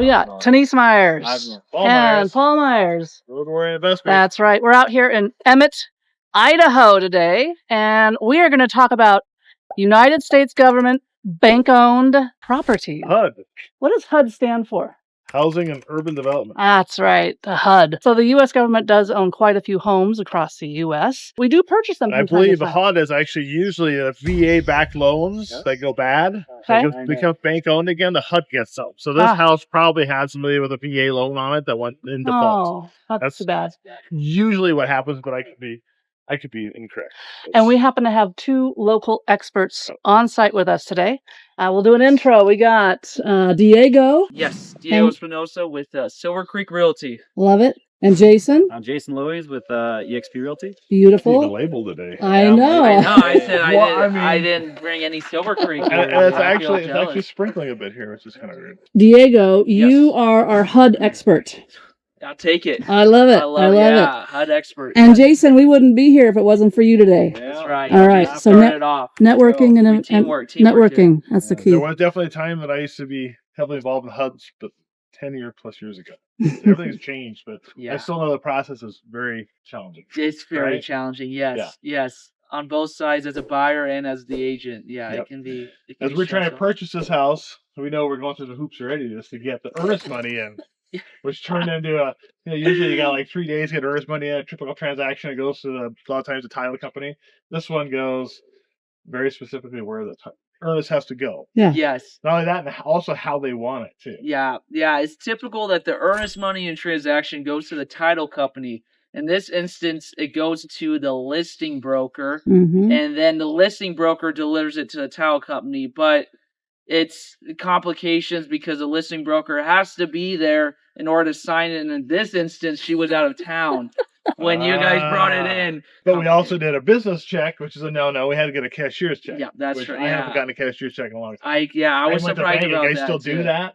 We got Tanise Myers and Paul Myers. Roadway Investment. That's right. We're out here in Emmett, Idaho today, and we are going to talk about United States government bank-owned property. HUD. What does HUD stand for? Housing and Urban Development. That's right, the HUD. So the U.S. government does own quite a few homes across the U.S. We do purchase them. I believe the HUD is actually usually a VA-backed loans that go bad. Okay. They become bank-owned again. The HUD gets them. So this house probably had somebody with a VA loan on it that went in default. Oh, that's too bad. Usually what happens, but I could be incorrect. And we happen to have two local experts on site with us today. We'll do an intro. We got Diego. Yes, Diego Espinosa with Silver Creek Realty. Love it. And Jason. I'm Jason Louis with EXP Realty. Beautiful. The label today. I know. I said I didn't bring any Silver Creek. And it's actually sprinkling a bit here, which is kind of weird. Diego, you are our HUD expert. I'll take it. I love it. I love it. HUD expert. And Jason, we wouldn't be here if it wasn't for you today. That's right. All right. So networking and teamwork. Networking. That's the key. There was definitely a time that I used to be heavily involved in HUDs, but 10 plus years ago. Everything's changed, but I still know the process is very challenging. It's very challenging. Yes. Yes. On both sides, as a buyer and as the agent. Yeah, it can be. As we're trying to purchase this house, we know we're going through the hoops already just to get the earnest money in. Which turned into usually you got like 3 days to get earnest money in a typical transaction. It goes to a lot of times the title company. This one goes very specifically where the earnest has to go. Yeah. Yes. Not only that, and also how they want it too. Yeah. Yeah. It's typical that the earnest money in transaction goes to the title company. In this instance, it goes to the listing broker, and then the listing broker delivers it to the title company. But it's complications because the listing broker has to be there in order to sign it. And in this instance, she was out of town when you guys brought it in. But we also did a business check, which is a no-no. We had to get a cashier's check. Yeah, that's right. I haven't gotten a cashier's check in a long time. I was surprised about that. You guys still do that?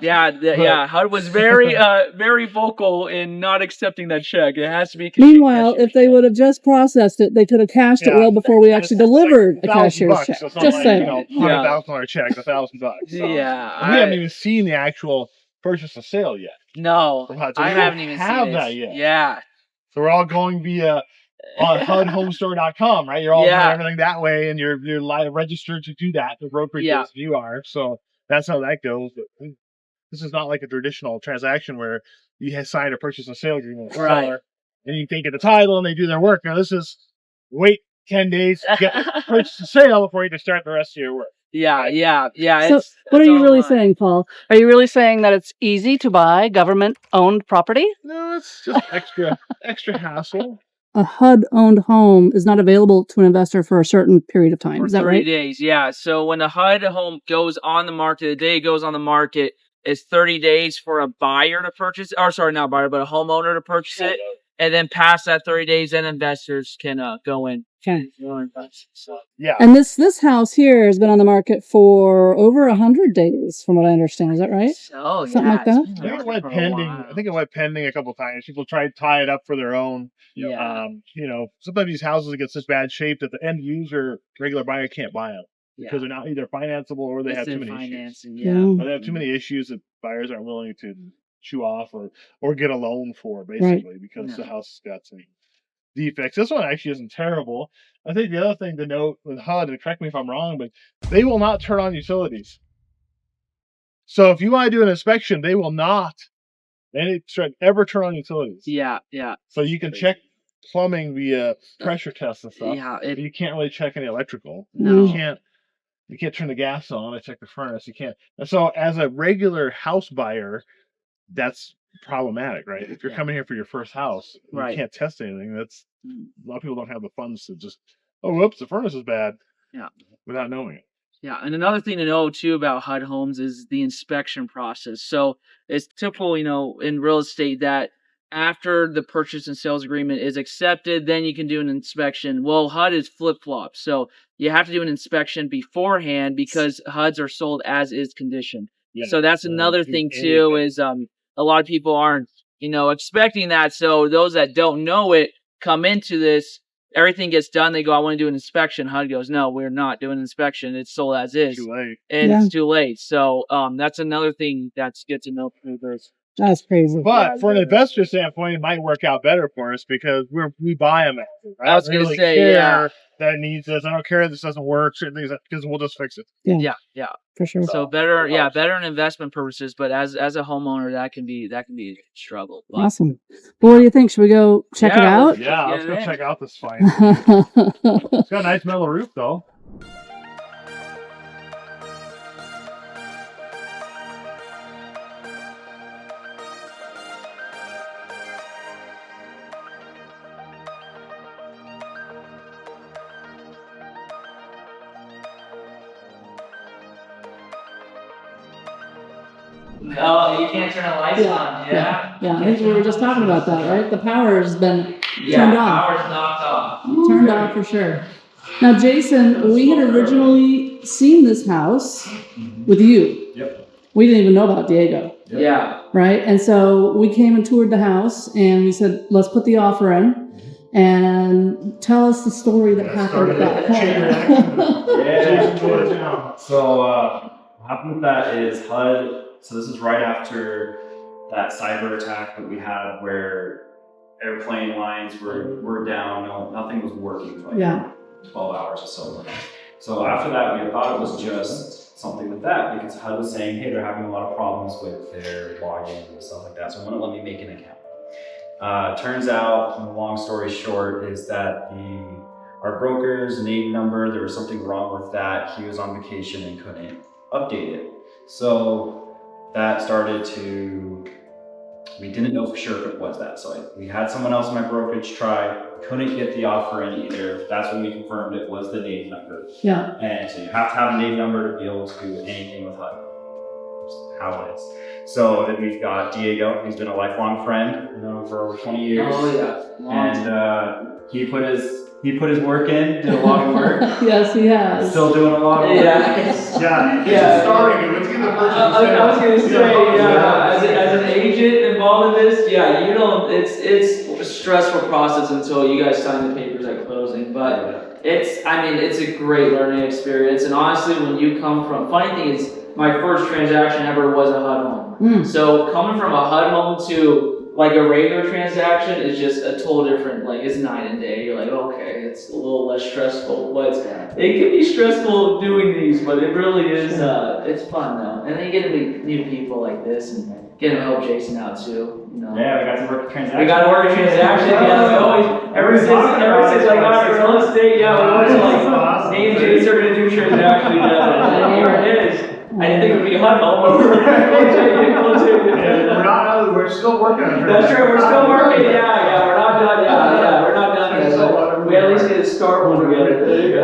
Yeah. HUD was very, very vocal in not accepting that check. It has to be. Meanwhile, if they would have just processed it, they could have cashed it well before we actually delivered a cashier's check. So just saying. $100,000 check, $1,000. So yeah. We haven't even seen the actual purchase and sale yet. No, so I haven't even seen that yet. Yeah. So we're all going via on HUDHomestore.com, right? You're all doing everything that way, and you're registered to do that. The brokerages you are. So that's how that goes. But this is not like a traditional transaction where you sign a purchase and sale agreement with the seller, and you take it the title, and they do their work. Now this is wait 10 days to get purchase and sale before you can start the rest of your work. Yeah. So what are you really saying, Paul? Are you really saying that it's easy to buy government-owned property? No, it's just extra hassle. A HUD-owned home is not available to an investor for a certain period of time. Is that right? 30 days, yeah. So when a HUD home goes on the market, the day it goes on the market, it's 30 days for a buyer to purchase. Or sorry, not buyer, but a homeowner to purchase it. And then past that 30 days, then investors can go in. Okay. So, yeah. And this house here has been on the market for over 100 days, from what I understand. Is that right? Oh, something like that. I think it went pending a couple of times. People try to tie it up for their own. Yeah. Sometimes these houses get such bad shape that the end user, regular buyer, can't buy them because they're not either financeable or they have too many issues. Or they have too many issues that buyers aren't willing to chew off or get a loan for, basically, because the house has got some defects. This one actually isn't terrible. I think the other thing to note with HUD, and correct me if I'm wrong, but they will not turn on utilities. So if you want to do an inspection, they will not ever turn on utilities. Yeah. So you can check plumbing via pressure tests and stuff. Yeah. But you can't really check any electrical. No. You can't turn the gas on and check the furnace. You can't. And so as a regular house buyer, that's problematic, right? If you're coming here for your first house, you can't test anything. That's a lot of people don't have the funds to just, whoops, the furnace is bad. Yeah. Without knowing it. Yeah, and another thing to know too about HUD homes is the inspection process. So it's typical, in real estate that after the purchase and sales agreement is accepted, then you can do an inspection. Well, HUD is flip-flop. So you have to do an inspection beforehand because HUDs are sold as is condition. Yeah. So that's another thing too is a lot of people aren't, expecting that. So those that don't know it come into this everything gets done. They go, I want to do an inspection. HUD goes, no, we're not doing an inspection. It's sold as is. Too late. And it's too late. So that's another thing that's good to know through this. That's crazy. But for an investor standpoint, it might work out better for us because we buy them. I was going to say, that it needs this. I don't care if this doesn't work, certain things, because we'll just fix it. Yeah. For sure. So better in investment purposes, but as a homeowner, that can be a struggle. But, awesome. Well, what do you think? Should we go check it out? Yeah, let's go check out this fight. It's got a nice metal roof, though. No, you can't turn the lights on. Yeah. I think we were just talking about that, right? The power has been turned off. Power's knocked off. Turned off for sure. Now, Jason, we had originally seen this house with you. Yep. We didn't even know about Diego. Yep. Yeah. Right? And so we came and toured the house and we said, let's put the offer in and tell us the story that happened at that point. Yeah. So what happened with that is HUD, so this is right after that cyber attack that we had where airplane lines were down, nothing was working for like 12 hours or so. So after that, we thought it was just something with that because HUD was saying, hey, they're having a lot of problems with their login and stuff like that, so wouldn't let me make an account. Turns out, long story short, is that our broker's name number, there was something wrong with that. He was on vacation and couldn't update it. So that started to, we didn't know for sure if it was that. So we had someone else in my brokerage try, couldn't get the offer in either. That's when we confirmed it was the name number. Yeah. And so you have to have a name number to be able to do anything with HUD. Just how it is. So then we've got Diego, who's been a lifelong friend, known him for over 20 years. Oh yeah. And he put his work in, did a lot of work. Yes, he has. Still doing a lot of work. Yeah. Starting. Let's get the first. I was gonna say, as an agent involved in this, it's a stressful process until you guys sign the papers at closing. But it's a great learning experience. And honestly, when you come from, funny thing is, my first transaction ever was a HUD home. So coming from a HUD home to like a regular transaction is just a total different, like it's night and day. You're like, okay, it's a little less stressful, but it can be stressful doing these, but it really is, it's fun though. And then you get to meet new people like this and get to help Jason out too, you know. Yeah, we got to work a transaction. We got to work a transaction, ever since I got into real estate, we always like, me and Jason are going to do transactions together, and here it is. I didn't think it would be a HUD home. We're still working on it. That's true, we're still working, we're not done, we're not done yet. We at least get to start one together. There you go.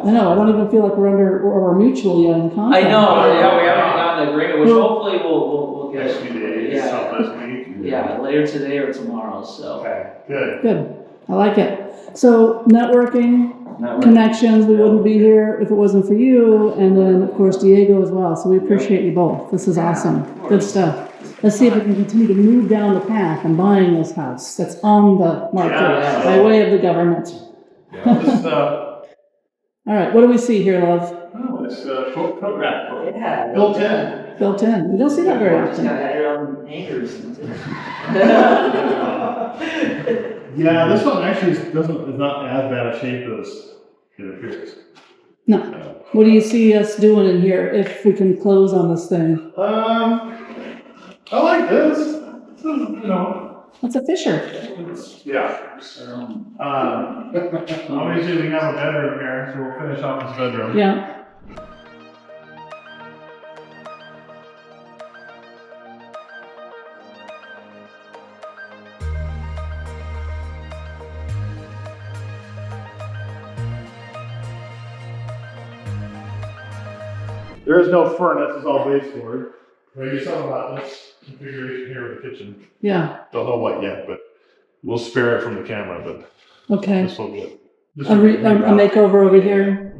I know, I don't even feel like we're mutual yet in the contract. I know, we haven't gotten the agreement, which hopefully we'll get. Next few days, this week. Later today or tomorrow, so. Okay, good. Good, I like it. So networking, connections, we wouldn't be here if it wasn't for you, and then of course Diego as well, so we appreciate you both. This is awesome. Good stuff. Let's see if we can continue to move down the path and buying this house that's on the market by way of the government. All right, what do we see here, love? Oh, it's coat rack. Yeah. Built in. Built in. We don't see that very often. Yeah, this one actually is not as bad a shape as it appears. No. What do you see us doing in here if we can close on this thing? I like this. It's a Fisher. Obviously we have a bedroom here, so we'll finish off this bedroom. Yeah. There is no furnace, it's all baseboard. Maybe something about this configuration here with the kitchen. Yeah. Don't know what yet, but we'll spare it from the camera, but Okay. this will be it. A makeover over here.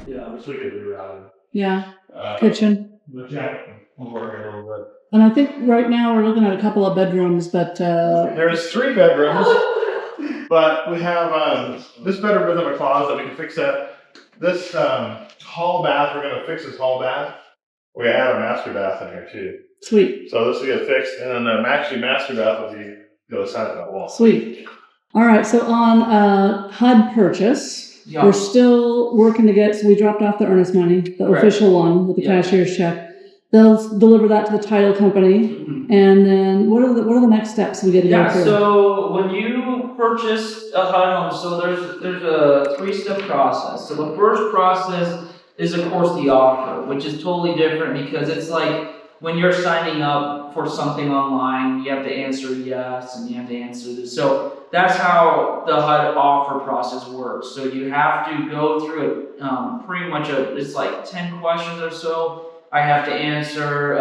Yeah, I'm just looking at rerouting. Yeah, kitchen. But yeah, we'll work it a little bit. And I think right now we're looking at a couple of bedrooms, but there's 3 bedrooms, but we have this bedroom doesn't have a closet. We can fix that. This hall bath, we're gonna fix this hall bath. We add a master bath in here too. Sweet. So this will get fixed, and then the master bath will be the other side of that wall. Sweet. All right. So on HUD purchase, we're still working to get. So we dropped off the earnest money, the official one with the cashier's check. They'll deliver that to the title company, and then what are the next steps we get to go through? So when you purchase a HUD home, so there's a 3-step process. So the first process is of course the offer, which is totally different because it's like when you're signing up for something online, you have to answer yes and you have to answer this. So that's how the HUD offer process works. So you have to go through it pretty much it's like 10 questions or so. I have to answer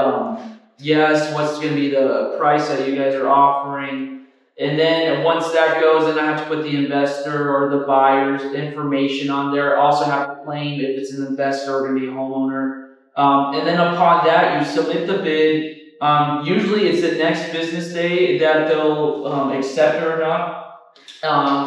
yes, what's going to be the price that you guys are offering. And then once that goes, then I have to put the investor or the buyer's information on there. I also have to claim if it's an investor or going to be a homeowner. And then upon that, you submit the bid. Usually it's the next business day that they'll accept it or not.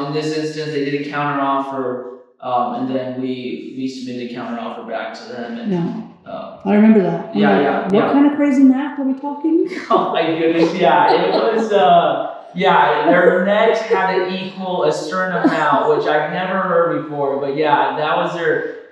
In this instance, they did a counter offer, and then we submitted a counter offer back to them. And, I remember that. Yeah. What kind of crazy math are we talking? Oh my goodness, yeah. It was, their net had to equal a certain amount, which I've never heard before. But yeah, that was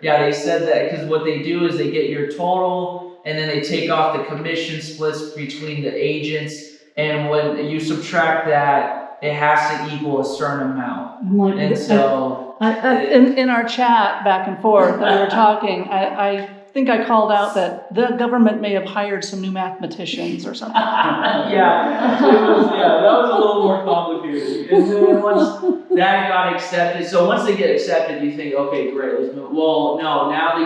they said that because what they do is they get your total and then they take off the commission splits between the agents. And when you subtract that, it has to equal a certain amount. And so... in our chat back and forth that we were talking, I think I called out that the government may have hired some new mathematicians or something. that was a little more complicated. And then once that got accepted, so once they get accepted, you think, okay, great, let's move. Well, no, now they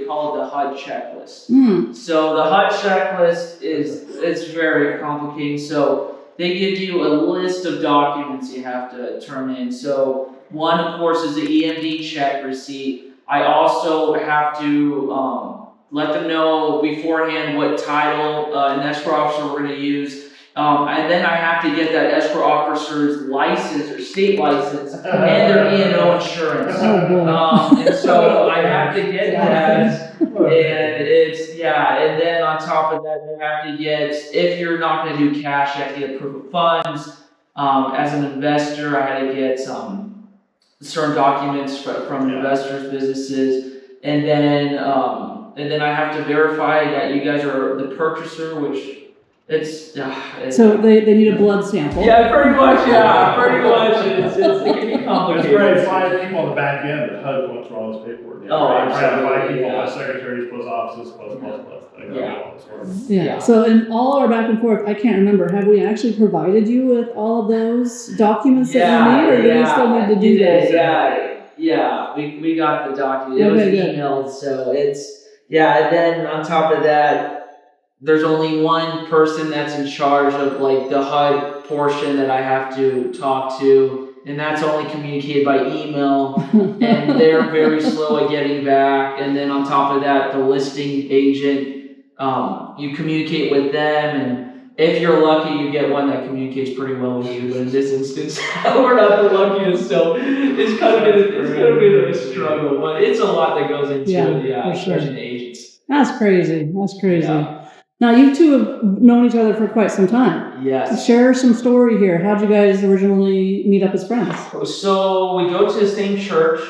call it the HUD checklist. So the HUD checklist it's very complicated. So they give you a list of documents you have to turn in. So one, of course, is the EMD check receipt. I also have to let them know beforehand what title and escrow officer we're going to use. And then I have to get that escrow officer's license or state license and their E&O insurance. And so I have to get that. And then on top of that, you have to get, if you're not going to do cash, you have to get proof of funds. As an investor, I had to get certain documents from investors' businesses, and then I have to verify that you guys are the purchaser, which it's so they need a blood sample. Yeah, pretty much. Yeah, pretty much. It can be complicated. There's probably 5 people on the back end that HUD went through all this paperwork. Absolutely. 5 people, plus secretaries, plus offices, plus. Yeah. So in all our back and forth, I can't remember. Have we actually provided you with all of those documents that you need, or do you still need to do that? We got the document. It was emailed, so it's and then on top of that, there's only one person that's in charge of like the HUD portion that I have to talk to, and that's only communicated by email, and they're very slow at getting back. And then on top of that, the listing agent, you communicate with them, and if you're lucky, you get one that communicates pretty well with you. But in this instance, we're not the luckiest, so it's gonna be a struggle. But it's a lot that goes into especially agents. That's crazy. Yeah. Now, you two have known each other for quite some time. Yes. Share some story here. How'd you guys originally meet up as friends? So we go to the same church,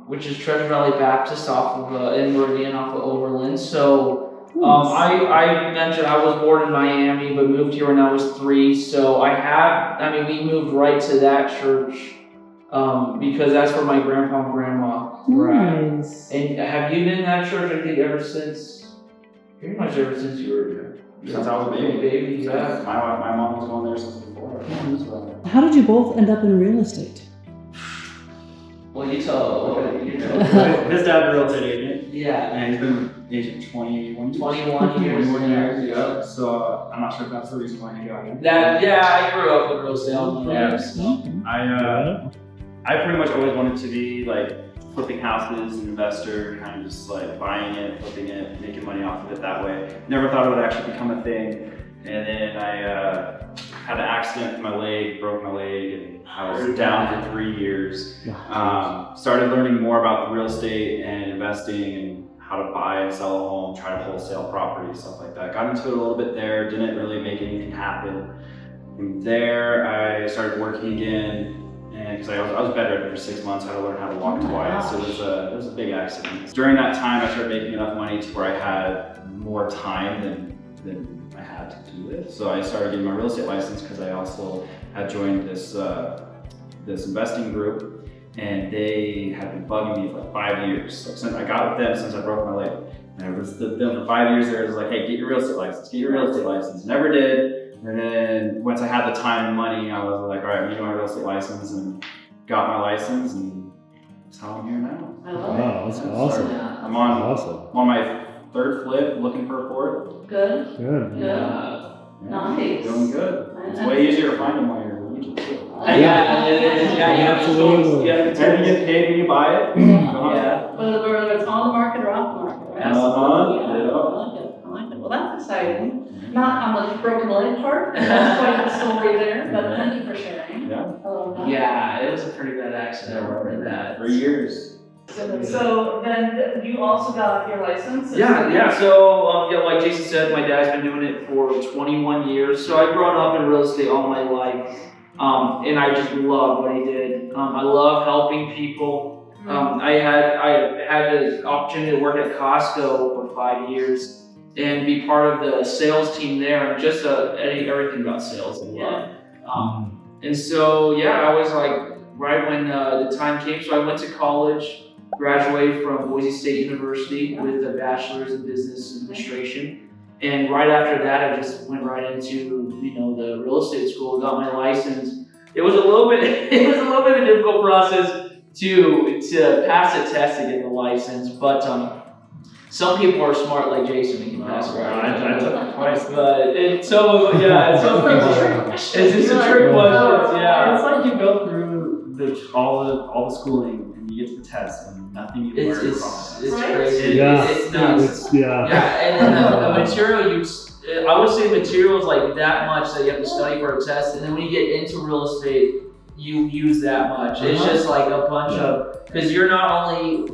which is Treasure Valley Baptist off of in Meridian, off of Overland. So I mentioned I was born in Miami, but moved here when I was 3. So we moved right to that church because that's where my grandpa and grandma were at. And have you been in that church? I think pretty much ever since you were here. Since I was a baby. Yeah. My mom was going there since before. So. How did you both end up in real estate? Well, you tell. His dad's a real estate agent. Yeah. And he's been agent 21 years. Yeah. So I'm not sure if that's the reason why he got in. I grew up with real estate. I pretty much always wanted to be like flipping houses, an investor, kind of just like buying it, flipping it, making money off of it that way. Never thought it would actually become a thing. And then I had an accident with my leg, broke my leg, and I was down for 3 years. Started learning more about real estate and investing and how to buy and sell a home, try to wholesale property, stuff like that. Got into it a little bit there, didn't really make anything happen. From there, I started working again, and because I was bedridden for 6 months, I had to learn how to walk twice. So it was a big accident. During that time, I started making enough money to where I had more time than I had to do it. So I started getting my real estate license because I also had joined this investing group, and they had been bugging me for like 5 years. So since I got with them since I broke my leg, and I was them for 5 years there. It was like, hey, get your real estate license, get your real estate license. Never did. And then once I had the time and money, I was like, all right, I'm getting my real estate license, and got my license, and that's how I'm here now. I love Wow, that's awesome. I'm on my third flip, looking for a fourth. Good. Good. Yeah. Nice. Doing good. It's way easier to find them while you're legal too. Yeah, it is. Yeah, you have to Absolutely. Yeah, And you get paid when you buy it. yeah. Whether it's on the market or off the market, right? Yeah. Yeah, I like it. Well, that's exciting. Not on the broken leg part. That's quite the story there, but thank you for sharing. Yeah. I love that. Yeah, it was a pretty bad accident. I remember that. 3 years. So then you also got your license? Yeah. So, like Jason said, my dad's been doing it for 21 years. So I've grown up in real estate all my life, and I just love what he did. I love helping people. I had the opportunity to work at Costco for 5 years and be part of the sales team there, and just everything about sales I love. And so, I was like, right when the time came, so I went to college, graduated from Boise State University with a bachelor's in business administration. And right after that, I just went right into, the real estate school, got my license. It was a little bit of a difficult process to pass a test to get the license, but some people are smart like Jason and can pass it right. I took it twice. It's just a trick question. Yeah. It's like you go through all the schooling and you get to the test and nothing you learn from it. It's Right? crazy. Yeah. It's nuts. And then the material I would say material is like that much that you have to study for a test, and then when you get into real estate, you use that much. It's just like a bunch of, because you're not only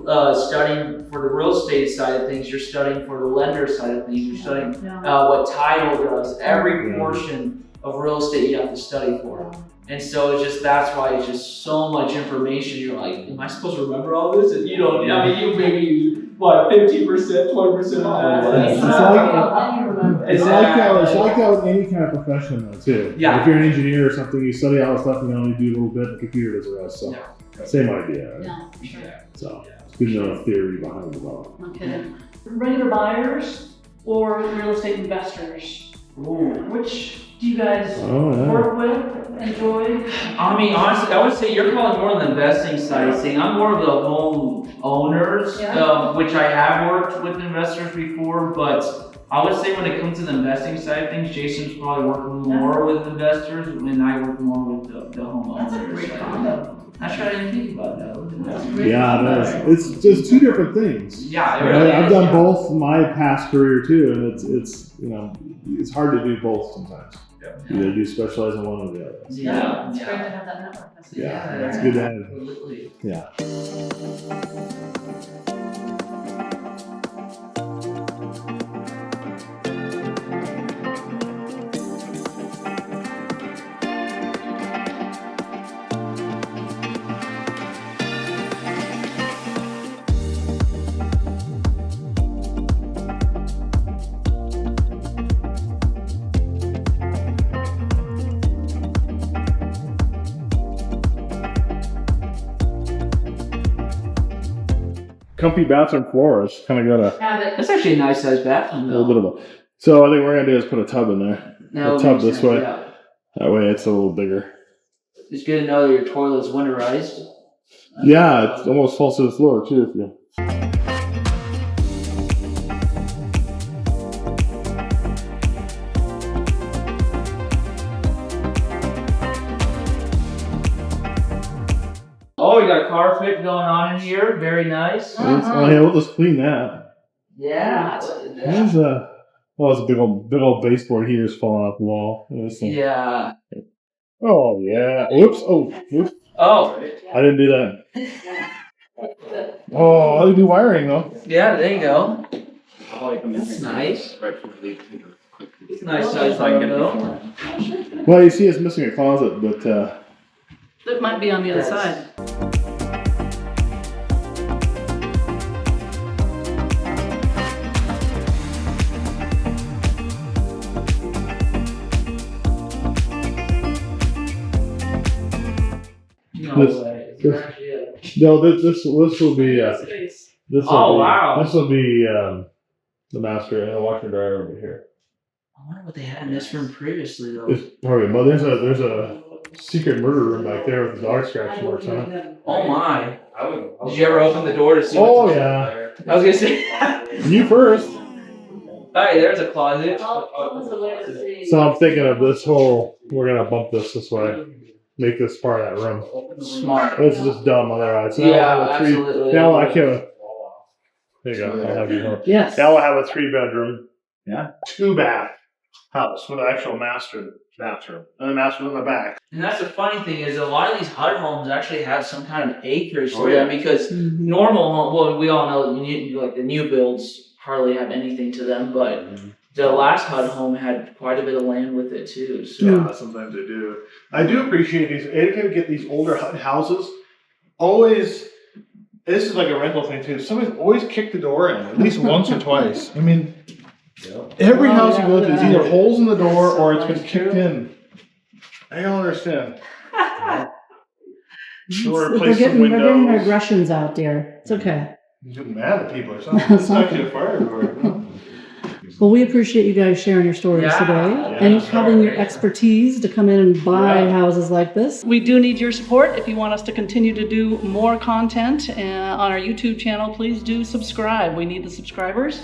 studying for the real estate side of things, you're studying for the lender side of things, you're studying what title does. Every portion of real estate you have to study for. And so that's why it's just so much information. You're like, am I supposed to remember all this? And you don't, you maybe use, 15%, 20% of that. It's like that with any kind of profession though too. Yeah. If you're an engineer or something, you study all the stuff and you only do a little bit, the computer does the rest. So same idea. Right? Yeah, for sure. So it's good to know the theory behind it all. Okay. Regular buyers or real estate investors? Which do you guys work with, enjoy? I mean, honestly, I would say you're probably more on the investing side of things. I'm more of the home owners, which I have worked with investors before, but I would say when it comes to the investing side of things, Jason's probably working more with investors, and I work more with the homeowners. That's a great combo. Actually, I didn't think about that. Yeah, it's just two different things. Yeah, it really I've is, done both my past career too, and it's hard to do both sometimes. Either do specialize in one or the other. It's great to have that network. It's good to have. Absolutely. Yeah. Comfy bathroom floors. Kind of got That's actually a nice sized bathroom, a little bit of a. So I think what we're gonna do is put a tub in there. No, a tub this way. Yeah. That way it's a little bigger. It's good to know that your toilet's winterized. Yeah, it almost falls to the floor too. If you. Oh, we got carpet going on in here. Very nice. Oh yeah, we'll just clean that. Yeah. There's it's a big old baseboard heater's falling off the wall. Yeah. Oh yeah. Whoops. Oh, whoops. Oh. I didn't do that. Oh, I didn't do wiring though. Yeah, there you go. That's nice. It's a nice size window. Well, you see, it's missing a closet, but It might be on the other side. this will be this will be the master and the washer and dryer over here. I wonder what they had in this room previously, though. Well, there's a secret murder room back there with the dog scratch marks on it. Oh my! Did you ever open the door to see? Oh yeah. I was gonna say. You first. Hey, there's a closet. So I'm thinking of this whole. We're gonna bump this way. Make this part of that room. Smart. It's just dumb otherwise. So Absolutely. Now I can. There you go. I'll have you know. Yes. Now we'll have a 3-bedroom. Yeah. 2-bath house with an actual master bathroom and a master in the back. And that's the funny thing is a lot of these HUD homes actually have some kind of acreage to them because normal home, well, we all know like the new builds hardly have anything to them, but the last HUD home had quite a bit of land with it too. So. Yeah, sometimes they do. I do appreciate these. I gotta get these older HUD houses. Always, this is like a rental thing too. Somebody's always kicked the door in at least once or twice. I mean, every house you go to, there's either holes in the door or it's been kicked in. I don't understand. They're getting their aggressions out there. It's okay. He's getting mad at people or something. It's actually a fire door. Well, we appreciate you guys sharing your stories today and having your expertise to come in and buy houses like this. We do need your support. If you want us to continue to do more content on our YouTube channel, please do subscribe. We need the subscribers.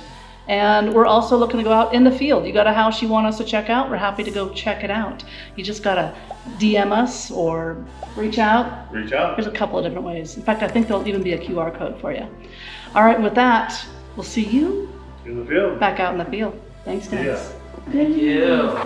And we're also looking to go out in the field. You got a house you want us to check out? We're happy to go check it out. You just gotta DM us or reach out. Reach out. There's a couple of different ways. In fact, I think there'll even be a QR code for you. All right, with that, we'll see you In the field. back out in the field. Thanks, guys. Yeah. Thank you.